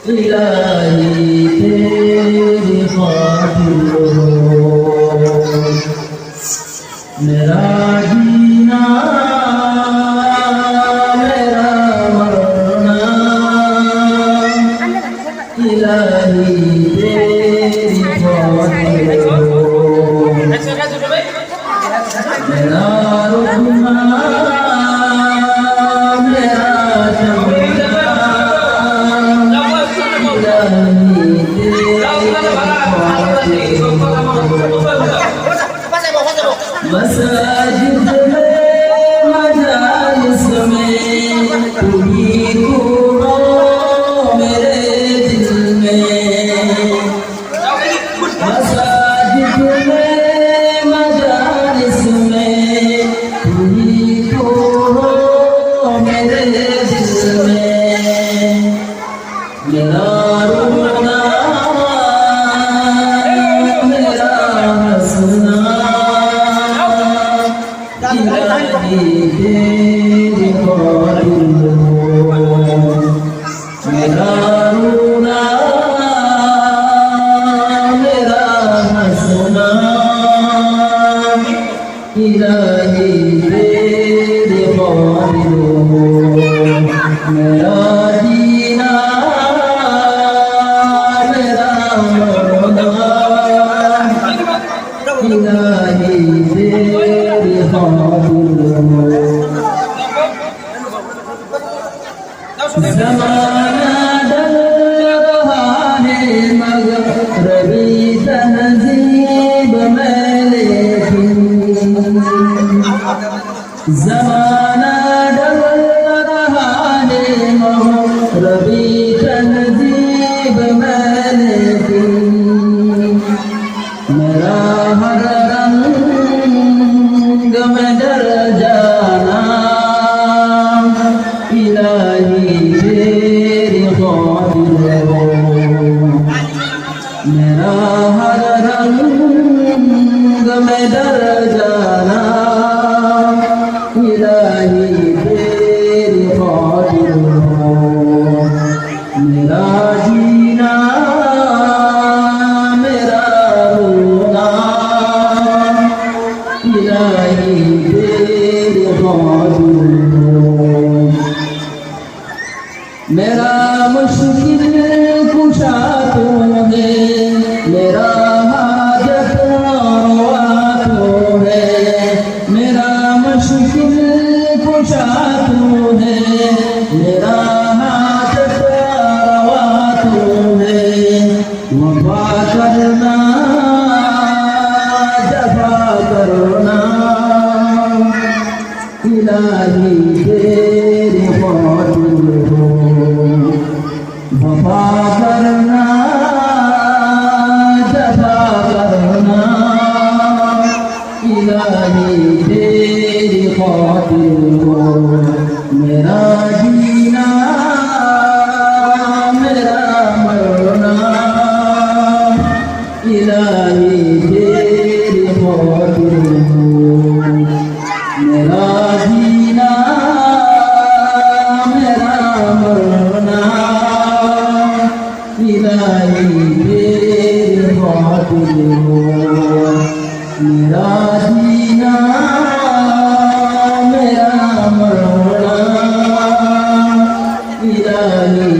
इलाही तेरी खातिर हो मेरा जीना मेरा मरना इलाही तेरी खातिर हो मेरा रुकना मसाजिद में मजालिस में तू ही हो मेरे दिल में मसाजिद में मजालिस में तू ही हो मेरे दिल में मेरा रोना मेरा हंसना तेरी खातिर हो मेरा रोना मेरा हंसना इलाही तेरी खातिर हो मेरा जीना मेरा मरना इलाही तेरी खातिर ज़माना डल रहा है मगरबी तहज़ीब में लेकिन ज़माना डल रहा है मगरबी तहज़ीब में लेकिन मेरा हर रंग में डर जाना इलाही तेरी खातिर हो मेरा हर रंग में डर जाना इलाही तेरी खातिर हो मेरा जीना मेरा रोना इलाही तेरी खातिर मेरा मुश्किल कुशा तू है मेरा हाजत रवा तू है मेरा मुश्किल कुशा तू है मेरा हाजत रवा तू है वफा करना जफा करना इलाही तेरी खातिर हो वफा करना जफा करना इलाही तेरी खातिर हो मेरा जीना मेरा मरना इलाही तेरी खातिर हो मेरा जीना मेरा मरना इलाही तेरी खातिर हो मेरा जीना मेरा मरना इलाही